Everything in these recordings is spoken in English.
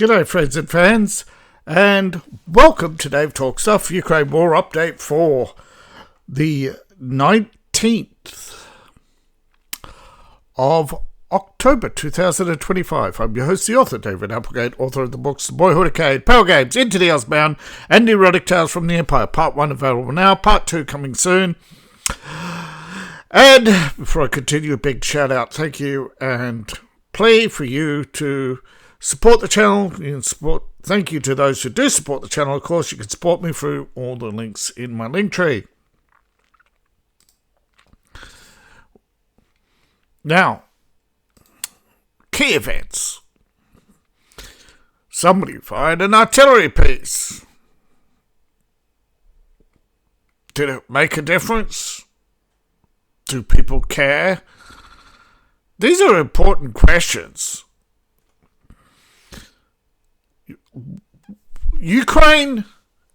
G'day friends and fans, and welcome to Dave Talks Stuff, Ukraine War Update for the 19th of October 2025. I'm your host, the author, David Applegate, author of the books Boyhood Arcade, Power Games, Into the Earthbound, and Erotic Tales from the Empire. Part 1 available now, Part 2 coming soon. And before I continue, a big shout out, thank you, and plea for you to support the channel. Thank you to those who do support the channel. Of course, you can support me through all the links in my link tree. Now, key events. Somebody fired an artillery piece. Did it make a difference? Do people care? These are important questions. Ukraine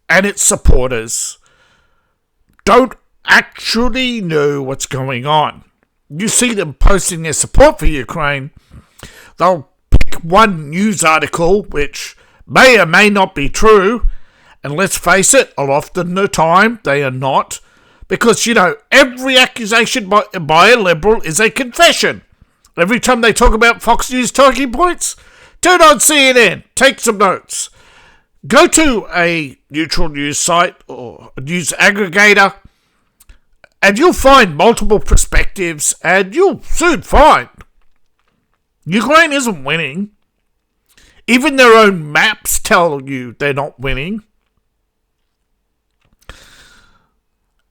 and its supporters don't actually know what's going on. You see them posting their support for Ukraine. They'll pick one news article which may or may not be true, and let's face it, a lot of the time they are not, because, every accusation by a Liberal is a confession. Every time they talk about Fox News talking points, turn on CNN, take some notes. Go to a neutral news site or a news aggregator, and you'll find multiple perspectives, and you'll soon find Ukraine isn't winning. Even their own maps tell you they're not winning.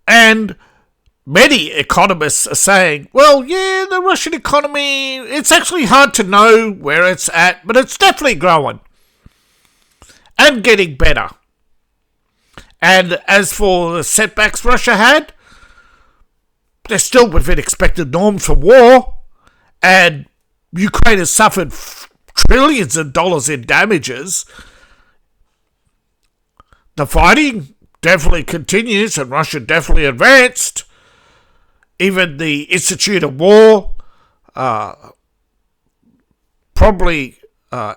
And many economists are saying, well, yeah, the Russian economy, it's actually hard to know where it's at, but it's definitely growing and getting better. And as for the setbacks Russia had, they're still within expected norms for war, and Ukraine has suffered trillions of dollars in damages. The fighting definitely continues, and Russia definitely advanced. Even the Institute of War, probably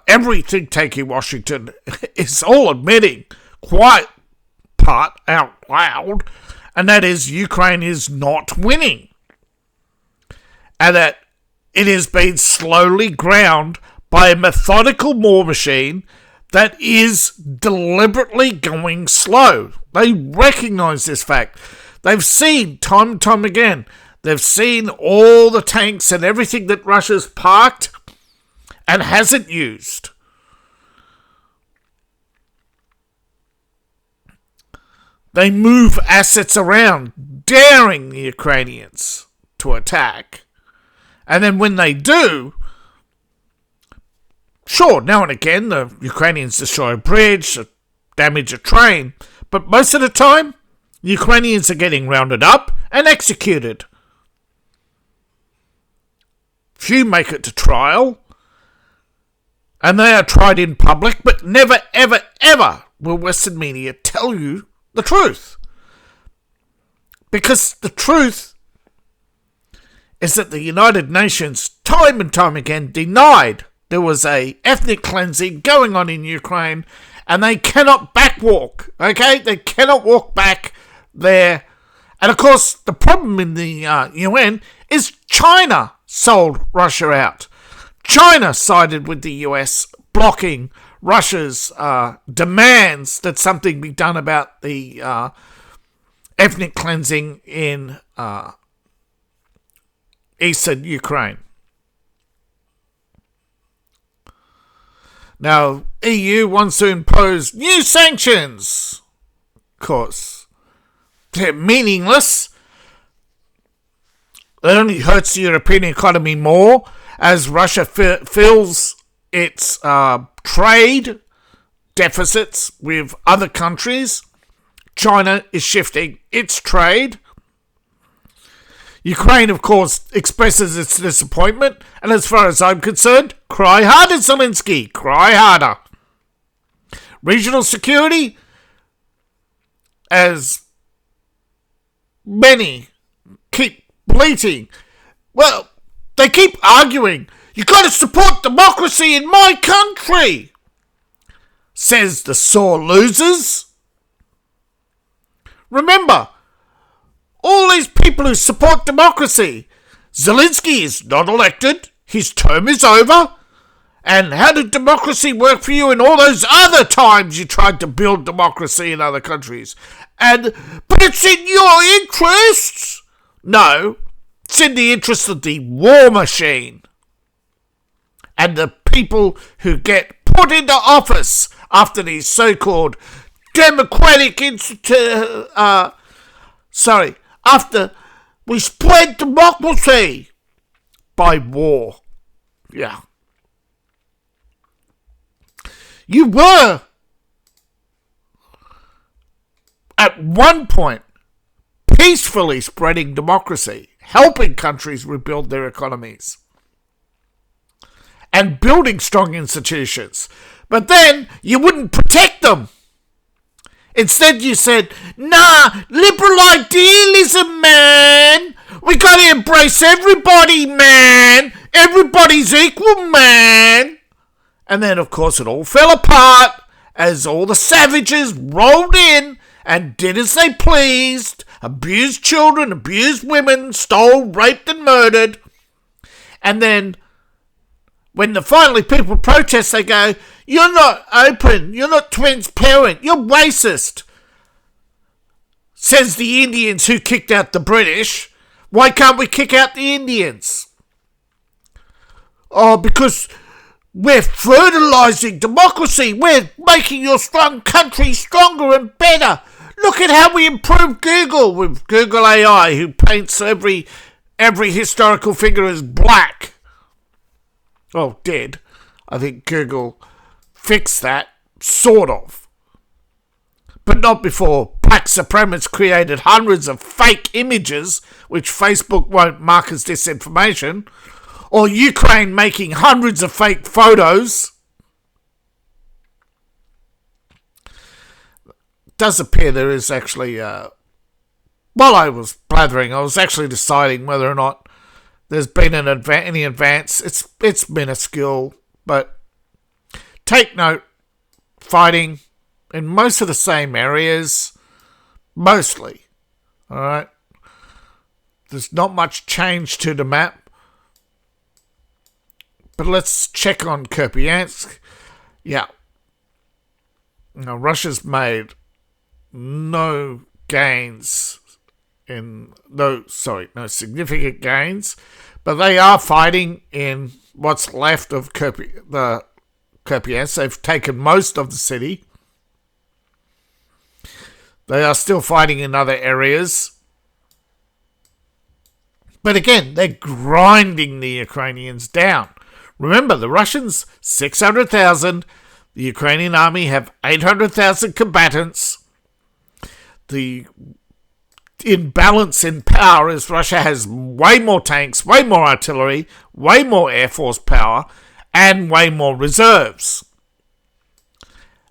every think tank in Washington is all admitting quite part out loud, and that is Ukraine is not winning. And that it has been slowly ground by a methodical war machine that is deliberately going slow. They recognize this fact. They've seen time and time again. They've seen all the tanks and everything that Russia's parked and hasn't used. They move assets around, daring the Ukrainians to attack. And then when they do, sure, now and again, the Ukrainians destroy a bridge, damage a train, but most of the time, the Ukrainians are getting rounded up and executed. Few make it to trial, and they are tried in public, but never, ever, ever will Western media tell you the truth. Because the truth is that the United Nations, time and time again, denied there was a ethnic cleansing going on in Ukraine, and they cannot backwalk, okay? They cannot walk back there. And of course, the problem in the UN is China sold Russia out. China sided with the US, blocking Russia's demands that something be done about the ethnic cleansing in eastern Ukraine. Now, EU wants to impose new sanctions. Of course, they're meaningless. It only hurts the European economy more as Russia fills its trade deficits with other countries. China is shifting its trade. Ukraine, of course, expresses its disappointment, and as far as I'm concerned, cry harder, Zelensky, cry harder. Regional security, as many keep bleating, well, they keep arguing, you got to support democracy in my country. says the sore losers. Remember, all these people who support democracy, Zelensky is not elected, his term is over. And how did democracy work for you in all those other times you tried to build democracy in other countries? But it's in your interests. No, it's in the interest of the war machine. And the people who get put into office after these so-called democratic after we spread democracy by war. Yeah. You were, at one point, peacefully spreading democracy, helping countries rebuild their economies, and building strong institutions. But then you wouldn't protect them. Instead you said, nah, liberal idealism, man. We gotta embrace everybody, man. Everybody's equal, man. And then, of course, it all fell apart as all the savages rolled in and did as they pleased, abused children, abused women, stole, raped and murdered. And then when finally people protest, they go, you're not open, you're not transparent, you're racist. Says the Indians who kicked out the British. Why can't we kick out the Indians? Oh, because we're fertilizing democracy. We're making your strong country stronger and better. Look at how we improved Google with Google AI, who paints every historical figure as black. Oh, did. I think Google fixed that, sort of. But not before black supremacists created hundreds of fake images, which Facebook won't mark as disinformation, or Ukraine making hundreds of fake photos. It does appear there is actually, while I was blathering, I was actually deciding whether or not there's been any advance. It's minuscule, but take note, fighting in most of the same areas, mostly, all right? There's not much change to the map. But let's check on Kupiansk. Yeah. Now, Russia's made no significant gains, but they are fighting in what's left of Kupiansk. They've taken most of the city. They are still fighting in other areas. But again, they're grinding the Ukrainians down. Remember, the Russians, 600,000. The Ukrainian army have 800,000 combatants. The imbalance in power is Russia has way more tanks, way more artillery, way more air force power, and way more reserves.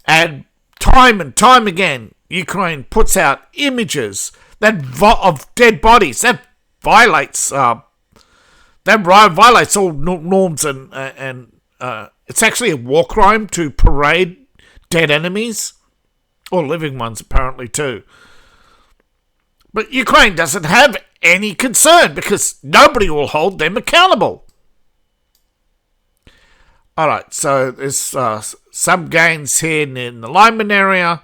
And time again, Ukraine puts out images of dead bodies. That violates all norms, and it's actually a war crime to parade dead enemies, or living ones apparently too. But Ukraine doesn't have any concern because nobody will hold them accountable. Alright, so there's some gains here in the Lyman area,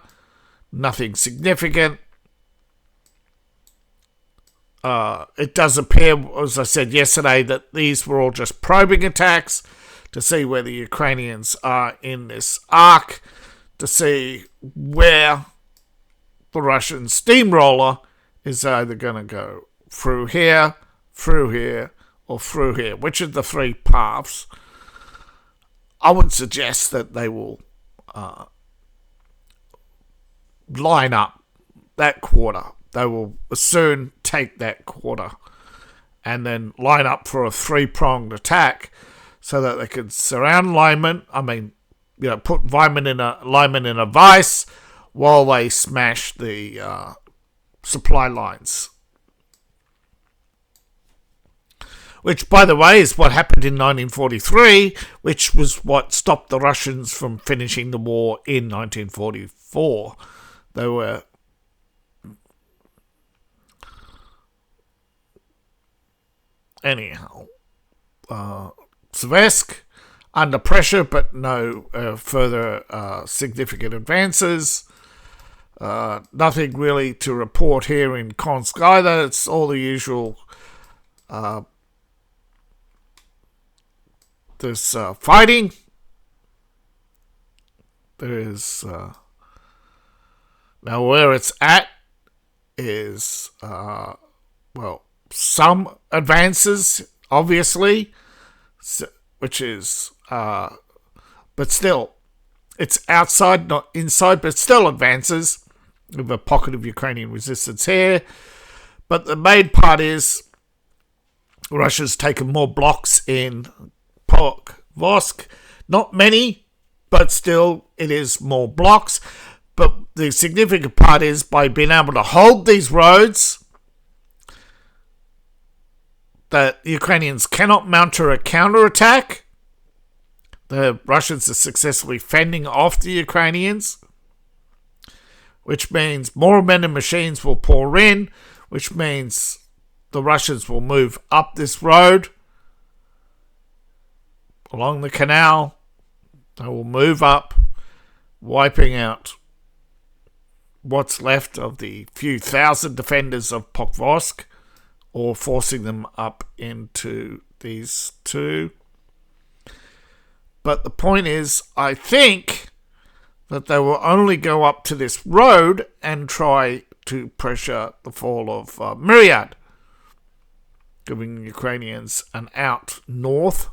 nothing significant. It does appear, as I said yesterday, that these were all just probing attacks to see where the Ukrainians are in this arc, to see where the Russian steamroller is either going to go through here, or through here. Which of the three paths? I would suggest that they will line up that quarter. They will soon take that quarter and then line up for a three-pronged attack so that they can surround Lyman. Put Lyman in a vice while they smash the supply lines. which, by the way, is what happened in 1943, which was what stopped the Russians from finishing the war in 1944. They were anyhow, Seversk under pressure, but no further significant advances. Nothing really to report here in Konsk either. It's all the usual. There's fighting. There is now where it's at is some advances, obviously, which is but still it's outside, not inside, but still advances. With a pocket of Ukrainian resistance here. But the main part is Russia's taken more blocks in Pokrovsk. Not many, but still it is more blocks. But the significant part is by being able to hold these roads, the Ukrainians cannot mount a counterattack. The Russians are successfully fending off the Ukrainians, which means more men and machines will pour in, which means the Russians will move up this road along the canal. They will move up, wiping out what's left of the few thousand defenders of Pokrovsk, or forcing them up into these two. But the point is, I think that they will only go up to this road and try to pressure the fall of Myriad, giving the Ukrainians an out north,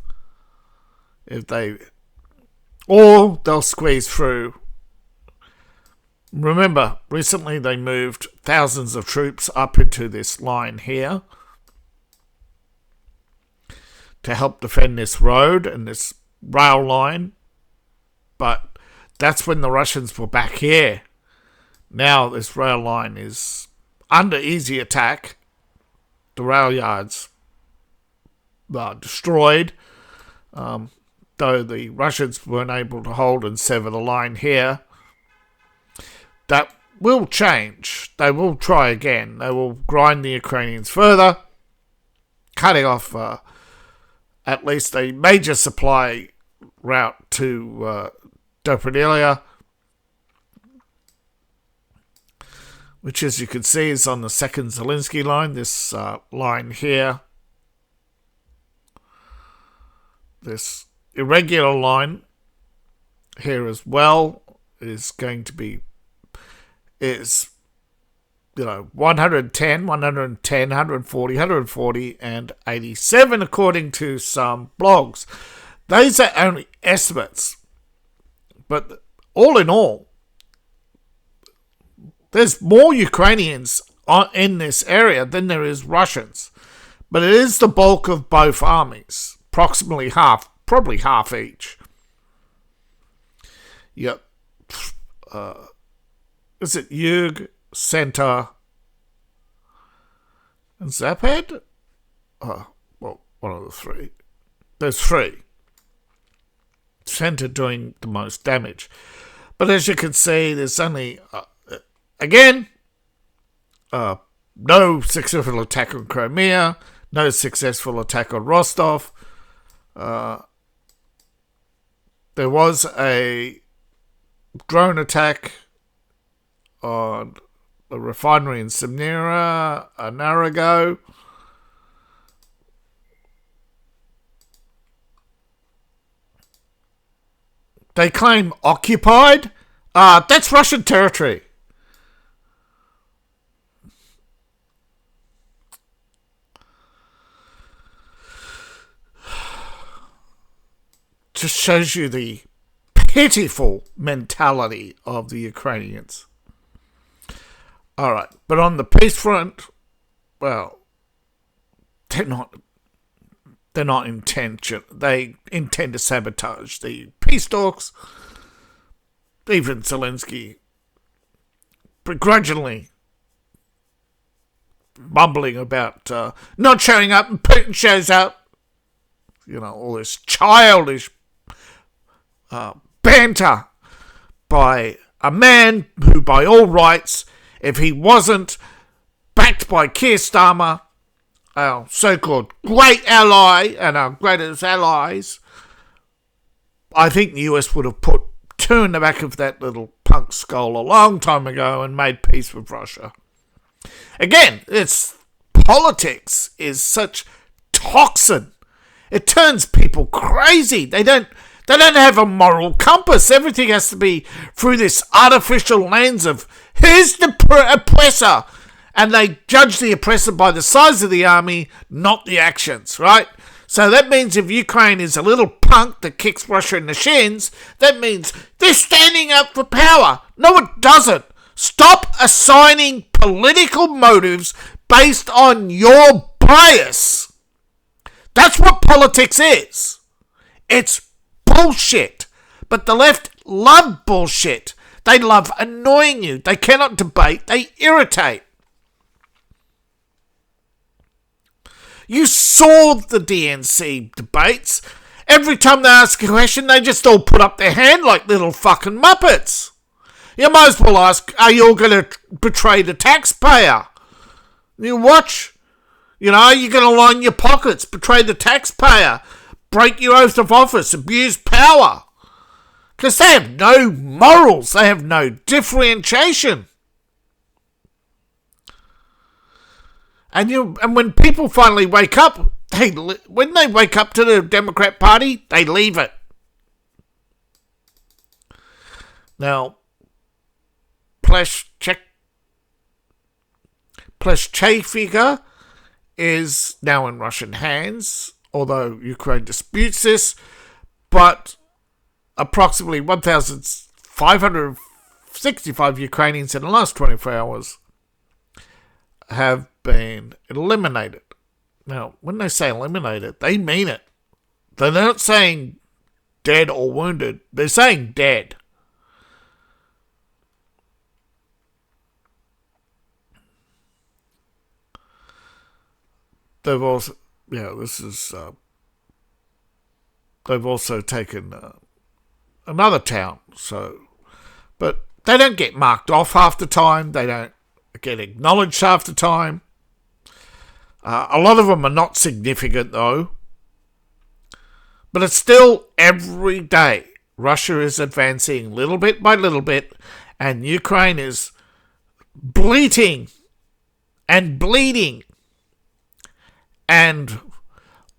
or they'll squeeze through. Remember, recently they moved thousands of troops up into this line here to help defend this road and this rail line, but that's when the Russians were back here. Now this rail line is under easy attack. The rail yards are destroyed, though the Russians weren't able to hold and sever the line here. That will change. They will try again. They will grind the Ukrainians further, cutting off at least a major supply route to Dopranilia, which, as you can see, is on the second Zelensky line. This line here, this irregular line here as well, is going to be 110, 140, and 87, according to some blogs. These are only estimates. But all in all, there's more Ukrainians in this area than there is Russians. But it is the bulk of both armies. Approximately half, probably half each. Yep. Is it Yug, Center, and Zapad? One of the three. There's three. Center doing the most damage. But as you can see, there's only, no successful attack on Crimea, no successful attack on Rostov. There was a drone attack on the refinery in Semnera an hour ago. They claim occupied. That's Russian territory. Just shows you the pitiful mentality of the Ukrainians. All right, but on the peace front, well, they're not intention. They intend to sabotage the peace talks. Even Zelensky begrudgingly mumbling about not showing up, and Putin shows up. all this childish banter by a man who, by all rights, if he wasn't backed by Keir Starmer, our so-called great ally and our greatest allies, I think the US would have put two in the back of that little punk skull a long time ago and made peace with Russia. Again, it's politics is such toxin. It turns people crazy. They don't have a moral compass. Everything has to be through this artificial lens of who's the oppressor, and they judge the oppressor by the size of the army, not the actions, right? So that means if Ukraine is a little punk that kicks Russia in the shins, that means they're standing up for power. No, it doesn't. Stop assigning political motives based on your bias. That's what politics is. It's bullshit. But the left love bullshit. They love annoying you. They cannot debate. They irritate. You saw the DNC debates. Every time they ask a question, they just all put up their hand like little fucking muppets. You might as well ask, are you all going to betray the taxpayer? You watch. Are you going to line your pockets, betray the taxpayer, break your oath of office, abuse power? Because they have no morals. They have no differentiation. And when people finally wake up, when they wake up to the Democrat Party, they leave it. Now, Pleshchevka is now in Russian hands, although Ukraine disputes this, but approximately 1,565 Ukrainians in the last 24 hours have been eliminated. Now, when they say eliminated, they mean it. They're not saying dead or wounded. They're saying dead. They've also, they've also taken another town. But they don't get marked off half the time. They don't get acknowledged half the time. A lot of them are not significant, though. But it's still every day. Russia is advancing little bit by little bit, and Ukraine is bleating and bleeding. And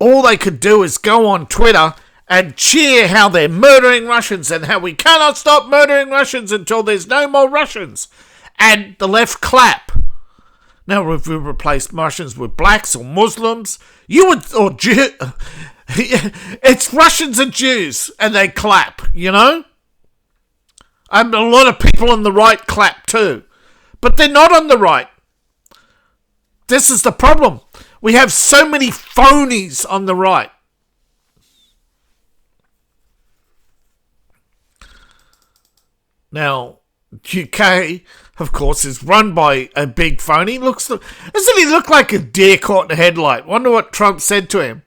all they could do is go on Twitter and cheer how they're murdering Russians and how we cannot stop murdering Russians until there's no more Russians. And the left clap. Now, if we replaced Russians with blacks or Muslims, it's Russians and Jews, and they clap, And a lot of people on the right clap too. But they're not on the right. This is the problem. We have so many phonies on the right. Now, UK, of course, is run by a big phony. Doesn't he look like a deer caught in a headlight? Wonder what Trump said to him.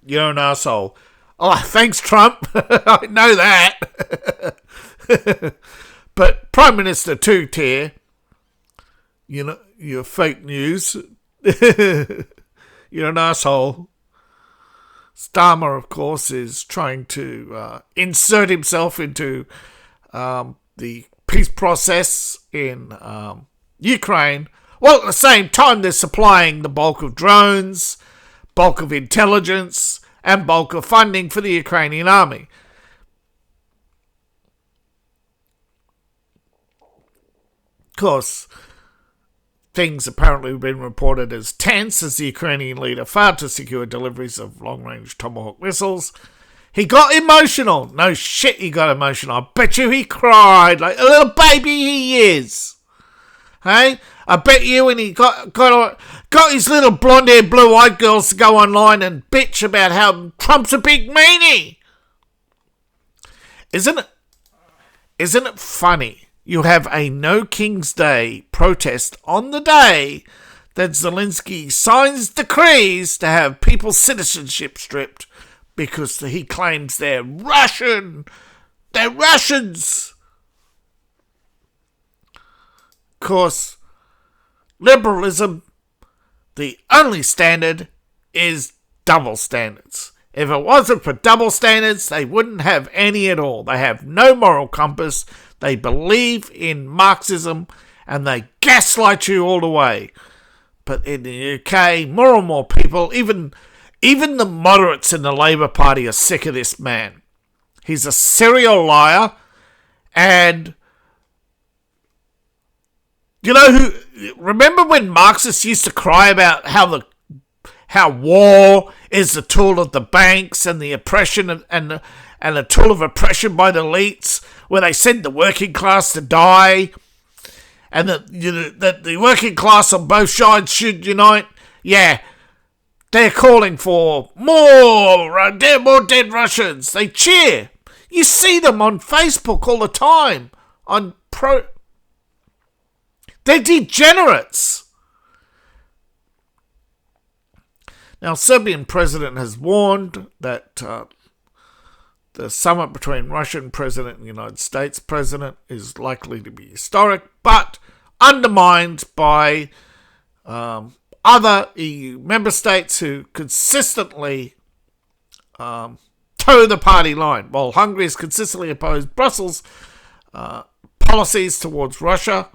You're an asshole. Oh, thanks, Trump. I know that. But Prime Minister two-tier, you're fake news. You're an asshole. Starmer, of course, is trying to insert himself into the peace process in Ukraine. Well, at the same time, they're supplying the bulk of drones, bulk of intelligence, and bulk of funding for the Ukrainian army. Of course, things apparently have been reported as tense as the Ukrainian leader failed to secure deliveries of long-range Tomahawk missiles. He got emotional. No shit, he got emotional. I bet you he cried like a little baby he is. Hey? I bet you when he got his little blonde-haired, blue-eyed girls to go online and bitch about how Trump's a big meanie. Isn't it funny? You have a No King's Day protest on the day that Zelensky signs decrees to have people's citizenship stripped because he claims they're Russian. They're Russians. Of course, liberalism, the only standard is double standards. If it wasn't for double standards, they wouldn't have any at all. They have no moral compass. They believe in Marxism and they gaslight you all the way. But in the UK, more and more people, even the moderates in the Labour Party, are sick of this man. He's a serial liar, and you know who? Remember when Marxists used to cry about how war is the tool of the banks and the oppression and the tool of oppression by the elites, where they send the working class to die, and that the working class on both sides should unite? Yeah, they're calling for more dead Russians. They cheer. You see them on Facebook all the time. They're degenerates. Now, Serbian president has warned that the summit between Russian president and United States president is likely to be historic, but undermined by other EU member states who consistently toe the party line, while Hungary has consistently opposed Brussels' policies towards Russia,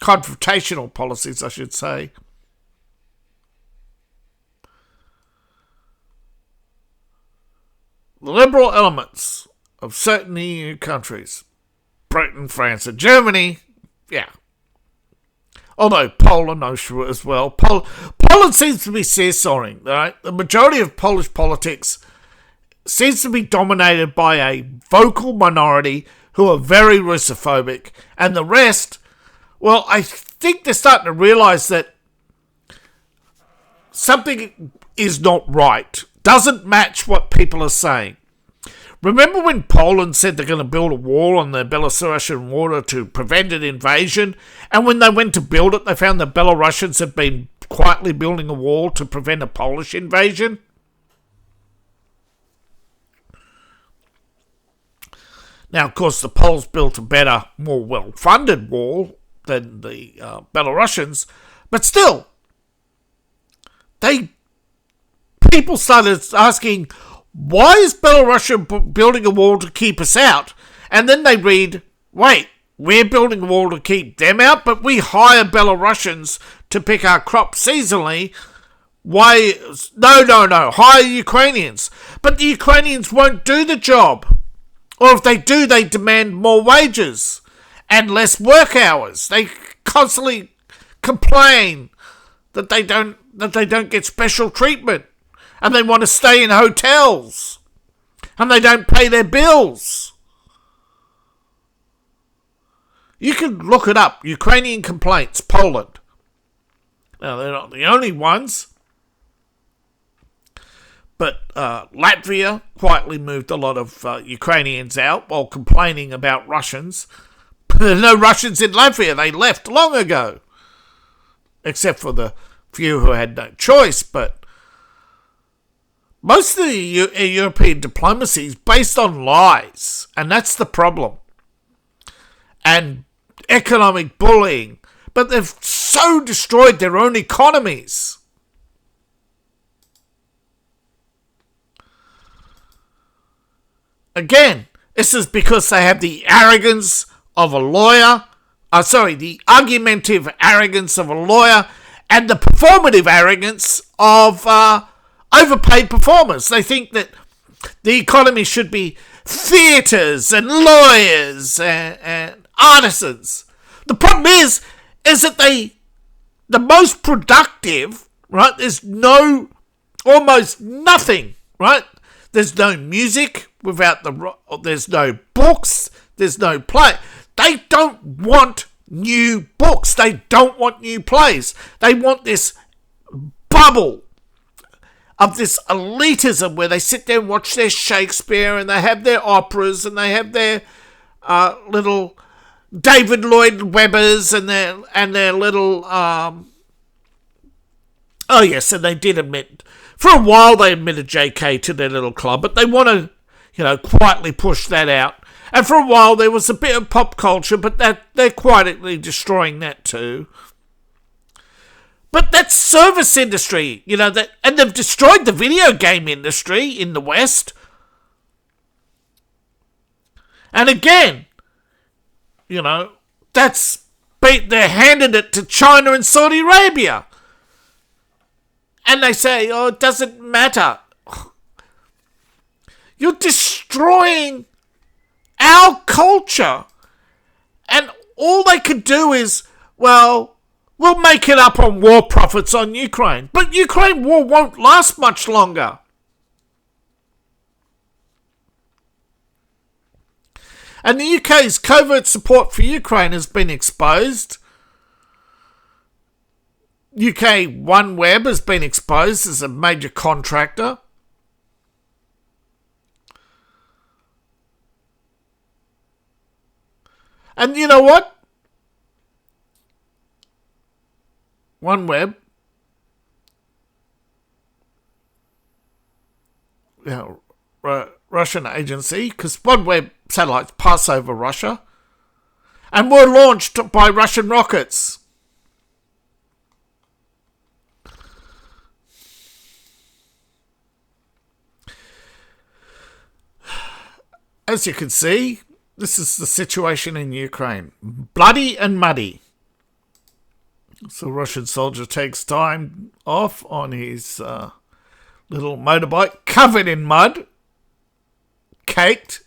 confrontational policies, I should say. The liberal elements of certain EU countries, Britain, France, and Germany, yeah. Although Poland as well. Poland seems to be seesawing, right? The majority of Polish politics seems to be dominated by a vocal minority who are very Russophobic, and the rest, well, I think they're starting to realise that something is not right, doesn't match what people are saying. Remember when Poland said they're going to build a wall on the Belarusian border to prevent an invasion? And when they went to build it, they found the Belarusians had been quietly building a wall to prevent a Polish invasion? Now, of course, the Poles built a better, more well-funded wall than the Belarusians, but still, people started asking, why is Belarus building a wall to keep us out? And then they read, wait, we're building a wall to keep them out, but we hire Belarusians to pick our crops seasonally. Why? No, hire Ukrainians. But the Ukrainians won't do the job. Or if they do, they demand more wages and less work hours. They constantly complain that they don't get special treatment. And they want to stay in hotels. And they don't pay their bills. You can look it up. Ukrainian complaints, Poland. Now, they're not the only ones. But Latvia quietly moved a lot of Ukrainians out while complaining about Russians. There are no Russians in Latvia. They left long ago. Except for the few who had no choice, but most of the European diplomacy is based on lies, and that's the problem. And economic bullying. But they've so destroyed their own economies. Again, this is because they have the arrogance of a lawyer. The argumentative arrogance of a lawyer and the performative arrogance of overpaid performers. They think that the economy should be theatres and lawyers and artisans. The problem is that the most productive, right? There's almost nothing, right? There's no music there's no books, there's no play. They don't want new books. They don't want new plays. They want this bubble of this elitism where they sit there and watch their Shakespeare and they have their operas and they have their little David Lloyd Webbers and their little Oh, yes, and they did admit, for a while they admitted JK to their little club, but they want to, quietly push that out. And for a while there was a bit of pop culture, but they're quietly destroying that too. But that's service industry, and they've destroyed the video game industry in the West. And again, they're handing it to China and Saudi Arabia. And they say, oh, it doesn't matter. You're destroying our culture. And all they could do is, well, we'll make it up on war profits on Ukraine. But Ukraine war won't last much longer. And the UK's covert support for Ukraine has been exposed. UK OneWeb has been exposed as a major contractor. And you know what? OneWeb, Russian agency, because OneWeb satellites pass over Russia and were launched by Russian rockets. As you can see, this is the situation in Ukraine. Bloody and muddy. So a Russian soldier takes time off on his little motorbike, covered in mud, caked.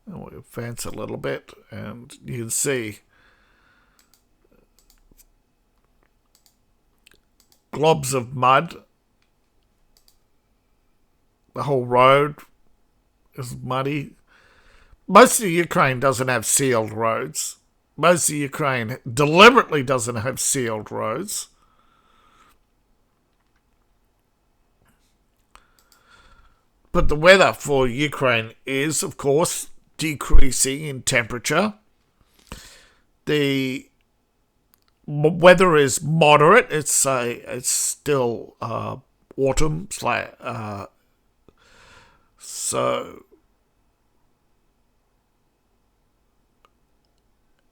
And we'll advance a little bit, and you can see globs of mud. The whole road is muddy. Most of Ukraine doesn't have sealed roads. Most of Ukraine deliberately doesn't have sealed roads. But the weather for Ukraine is, of course, decreasing in temperature. The weather is moderate. It's still autumn. So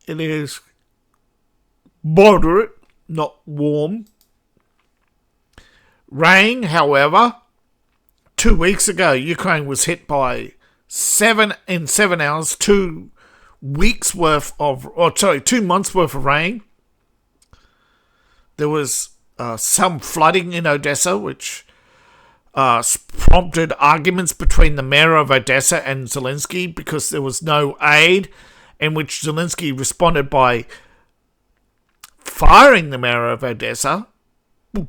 it is moderate, not warm. Rain, however, 2 weeks ago, Ukraine was hit by 7 hours, 2 months worth of rain. There was some flooding in Odessa, which prompted arguments between the mayor of Odessa and Zelensky because there was no aid, in which Zelensky responded by firing the mayor of Odessa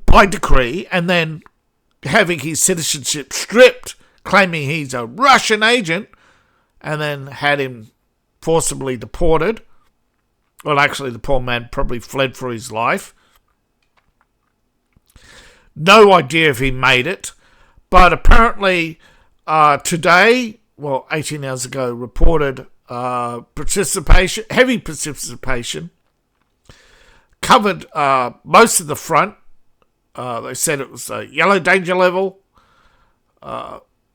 by decree and then having his citizenship stripped, claiming he's a Russian agent, and then had him forcibly deported. Well, actually, the poor man probably fled for his life. No idea if he made it. But apparently today, 18 hours ago, reported heavy precipitation, covered most of the front. They said it was a yellow danger level,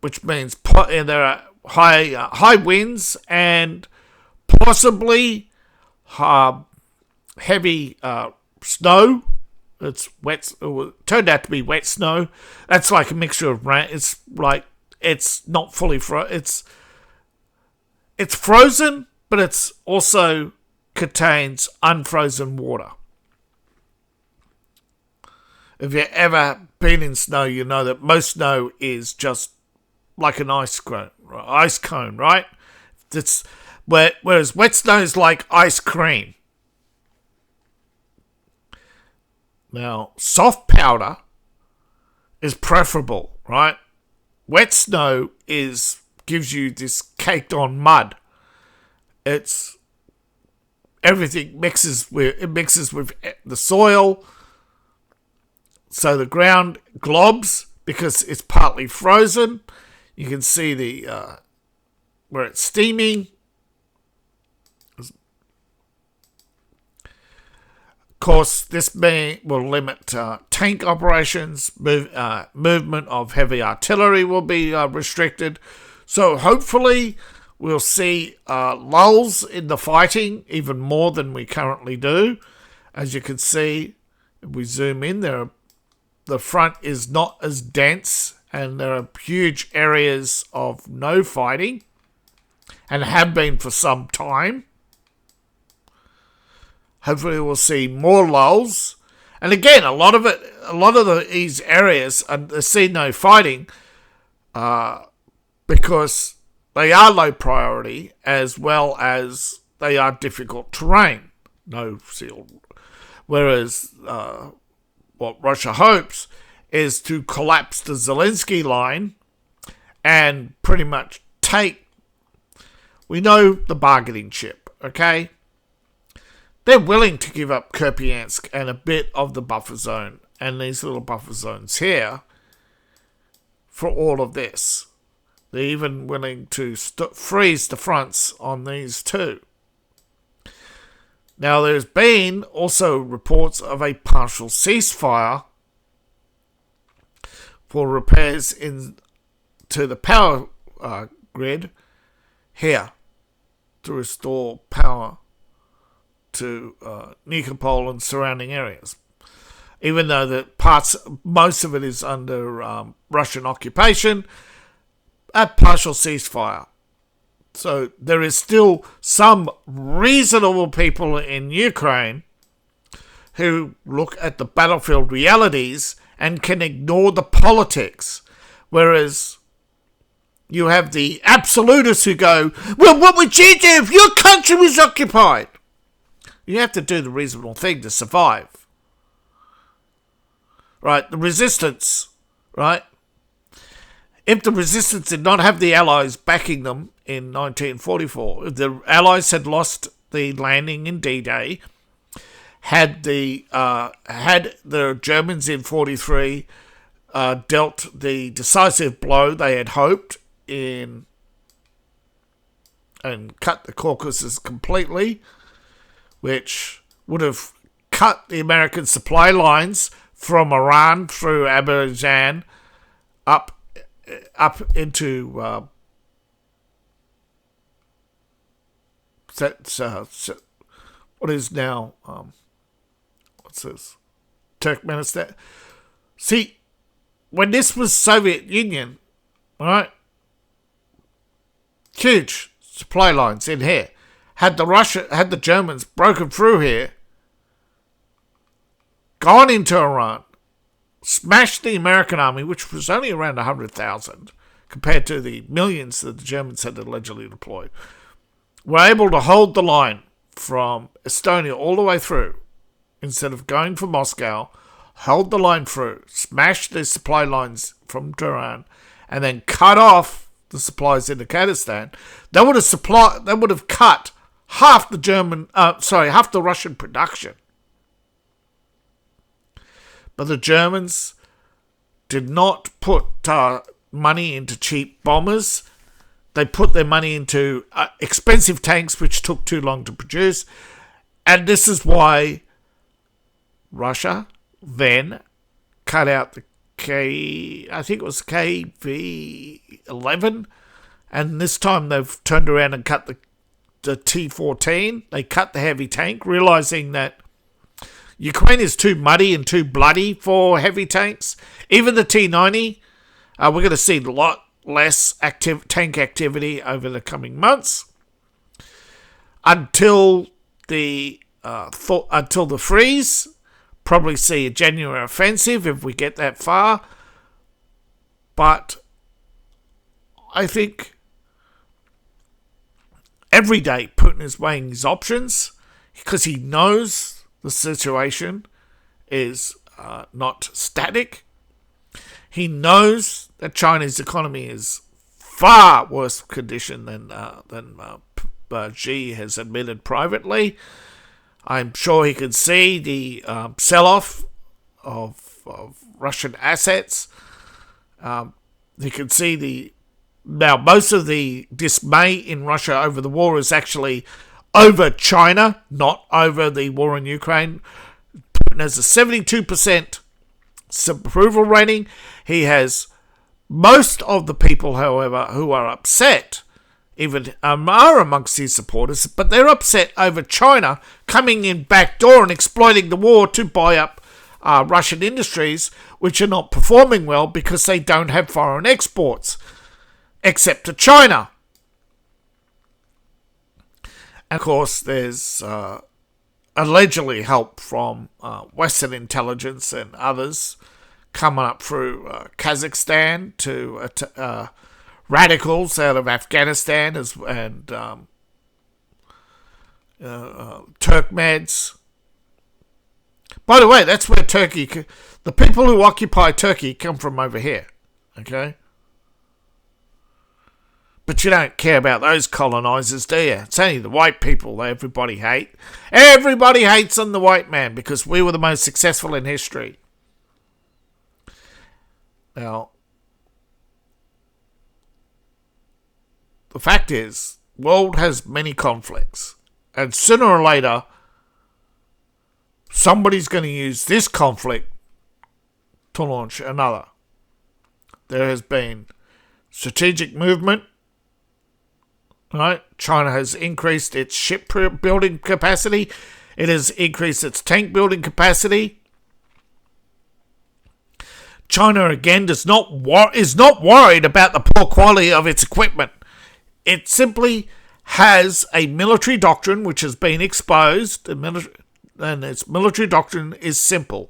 which means there are high winds and possibly heavy snow. It's wet. It turned out to be wet snow. That's like a mixture of rain. It's not fully frozen. It's frozen, but it's also contains unfrozen water. If you've ever been in snow, you know that most snow is just like an ice cone, right? Whereas wet snow is like ice cream. Now, soft powder is preferable, right? Wet snow gives you this caked on mud. Everything mixes with the soil, so the ground globs because it's partly frozen. You can see where it's steaming. course, this will limit tank operations, movement of heavy artillery will be restricted. So hopefully we'll see lulls in the fighting, even more than we currently do. As you can see, if we zoom in, the front is not as dense, and there are huge areas of no fighting, and have been for some time. Hopefully we'll see more lulls. And again, a lot of these areas see no fighting because they are low priority, as well as they are difficult terrain. No sealed. Whereas what Russia hopes is to collapse the Zelensky line and pretty much take... We know the bargaining chip, okay? They're willing to give up Kupiansk and a bit of the buffer zone and these little buffer zones here for all of this. They're even willing to freeze the fronts on these too. Now, there's been also reports of a partial ceasefire for repairs to the power grid here to restore power to Nikopol and surrounding areas. Even though most of it is under Russian occupation, a partial ceasefire. So there is still some reasonable people in Ukraine who look at the battlefield realities and can ignore the politics. Whereas you have the absolutists who go, well, what would you do if your country was occupied? You have to do the reasonable thing to survive. Right? The resistance, right? If the resistance did not have the Allies backing them in 1944, if the Allies had lost the landing in D-Day, had the Germans in 43 dealt the decisive blow they had hoped in and cut the Caucasus completely, which would have cut the American supply lines from Iran through Azerbaijan up into what is now what's this? Turkmenistan. See, when this was Soviet Union, right? Huge supply lines in here. Had the Germans broken through here, gone into Iran, smashed the American army, which was only around 100,000 compared to the millions that the Germans had allegedly deployed, were able to hold the line from Estonia all the way through, instead of going for Moscow, hold the line through, smash the supply lines from Tehran, and then cut off the supplies into Kurdistan, they would have cut half the Russian production. But the Germans did not put money into cheap bombers. They put their money into expensive tanks, which took too long to produce. And this is why Russia then cut out the KV-11. And this time they've turned around and cut the T-14. They cut the heavy tank, realizing that Ukraine is too muddy and too bloody for heavy tanks. Even the T-90, we're going to see a lot less tank activity over the coming months until the freeze. Probably see a January offensive if we get that far. But I think every day Putin is weighing his options because he knows the situation is not static. He knows that China's economy is far worse condition than Xi has admitted privately. I'm sure he can see the sell-off of Russian assets. He can see now most of the dismay in Russia over the war is actually over China, not over the war in Ukraine. Putin has a 72% approval rating. He has most of the people, however, who are upset, even are amongst his supporters, but they're upset over China coming in backdoor and exploiting the war to buy up Russian industries, which are not performing well because they don't have foreign exports, except to China. And of course, there's allegedly help from Western intelligence and others coming up through Kazakhstan to radicals out of Afghanistan and Turkmeds. By the way, that's where the people who occupy Turkey come from over here, okay? But you don't care about those colonizers, do you? It's only the white people that everybody hate. Everybody hates on the white man because we were the most successful in history. Now, the fact is, the world has many conflicts. And sooner or later, somebody's going to use this conflict to launch another. There has been strategic movement. Right? China has increased its ship building capacity. It has increased its tank building capacity. China, again, is not worried about the poor quality of its equipment. It simply has a military doctrine which has been exposed, and its military doctrine is simple.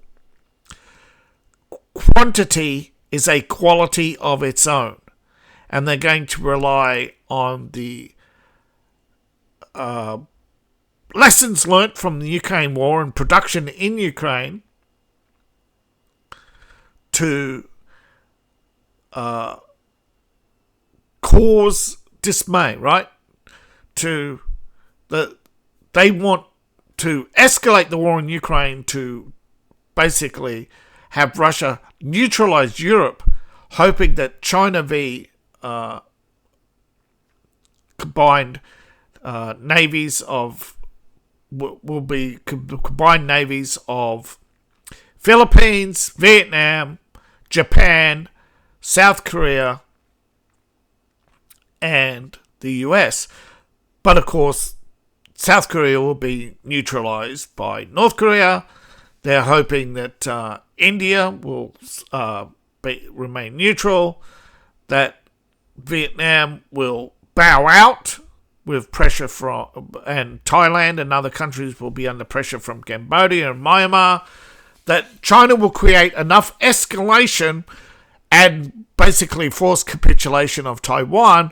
Quantity is a quality of its own. And they're going to rely on the lessons learnt from the Ukraine war and production in Ukraine to cause dismay, right? They want to escalate the war in Ukraine to basically have Russia neutralize Europe, hoping that China combined navies will be combined navies of Philippines, Vietnam, Japan, South Korea, and the US. But of course, South Korea will be neutralized by North Korea. They're hoping that India will remain neutral, that Vietnam will bow out with pressure from, and Thailand and other countries will be under pressure from Cambodia and Myanmar, that China will create enough escalation and basically forced capitulation of Taiwan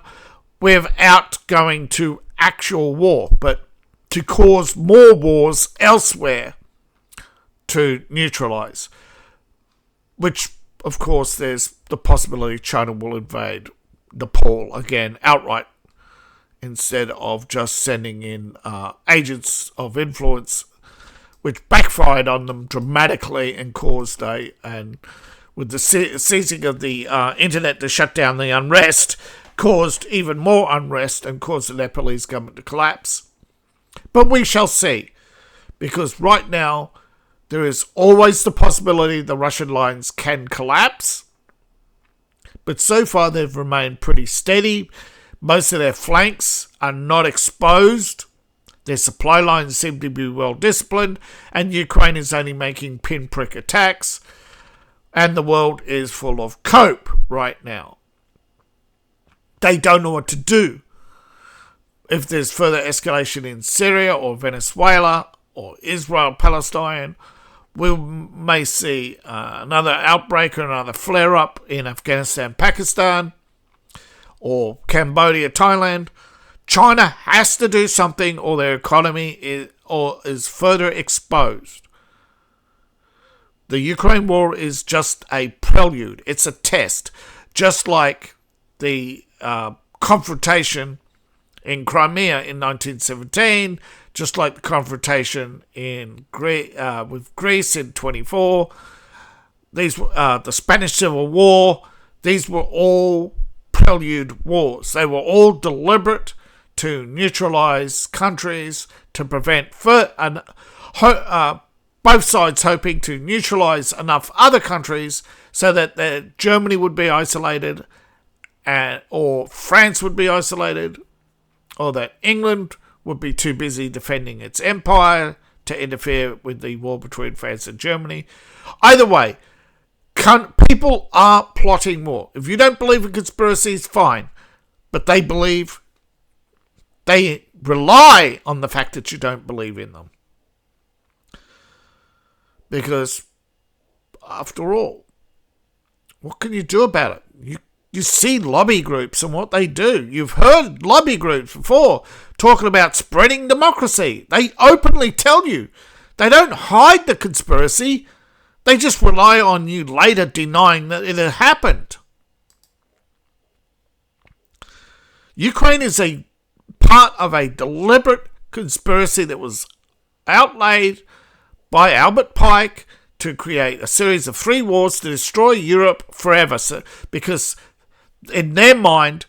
without going to actual war, but to cause more wars elsewhere to neutralize. Which, of course, there's the possibility China will invade Nepal again outright, instead of just sending in agents of influence, which backfired on them dramatically and caused with the seizing of the internet to shut down the unrest, caused even more unrest and caused the Nepalese government to collapse. But we shall see, because right now there is always the possibility the Russian lines can collapse, but so far they've remained pretty steady. Most of their flanks are not exposed. Their supply lines seem to be well disciplined, and Ukraine is only making pinprick attacks, and the world is full of cope right now. They don't know what to do. If there's further escalation in Syria or Venezuela or Israel, Palestine, we may see another outbreak or another flare-up in Afghanistan, Pakistan, or Cambodia, Thailand. China has to do something, or their economy is further exposed. The Ukraine war is just a prelude. It's a test. Just like the confrontation in Crimea in 1917, just like the confrontation with Greece in 1924, the Spanish Civil War, these were all prelude wars. They were all deliberate to neutralize countries, to prevent both sides hoping to neutralise enough other countries so that Germany would be isolated, or France would be isolated, or that England would be too busy defending its empire to interfere with the war between France and Germany. Either way, people are plotting more. If you don't believe in conspiracies, fine. But they rely on the fact that you don't believe in them. Because, after all, what can you do about it? You see lobby groups and what they do. You've heard lobby groups before talking about spreading democracy. They openly tell you. They don't hide the conspiracy. They just rely on you later denying that it had happened. Ukraine is a part of a deliberate conspiracy that was outlaid by Albert Pike to create a series of 3 wars to destroy Europe forever. Because in their mind,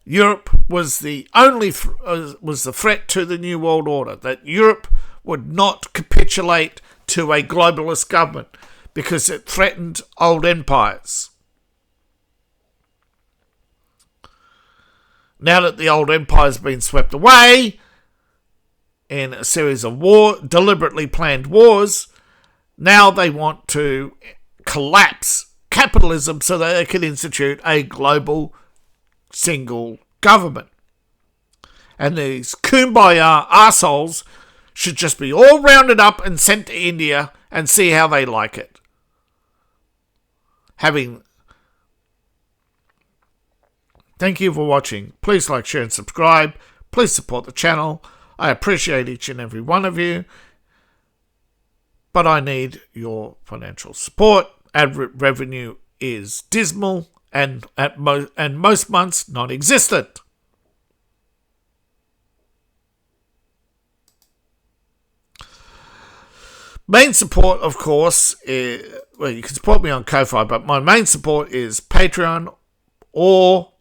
Europe was the threat to the New World Order. That Europe would not capitulate to a globalist government because it threatened old empires. Now that the old empire has been swept away in a series of deliberately planned wars, now they want to collapse capitalism so that they can institute a global single government. And these kumbaya arseholes should just be all rounded up and sent to India and see how they like it. Thank you for watching. Please like, share and subscribe. Please support the channel. I appreciate each and every one of you. But I need your financial support. Ad revenue is dismal and most months non-existent. Main support, of course, you can support me on Ko-Fi, but my main support is Patreon or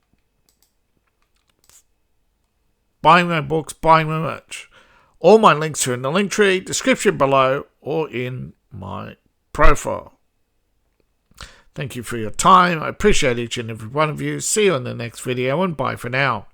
buying my books, buying my merch. All my links are in the link tree, description below, or in my profile. Thank you for your time. I appreciate each and every one of you. See you in the next video, and bye for now.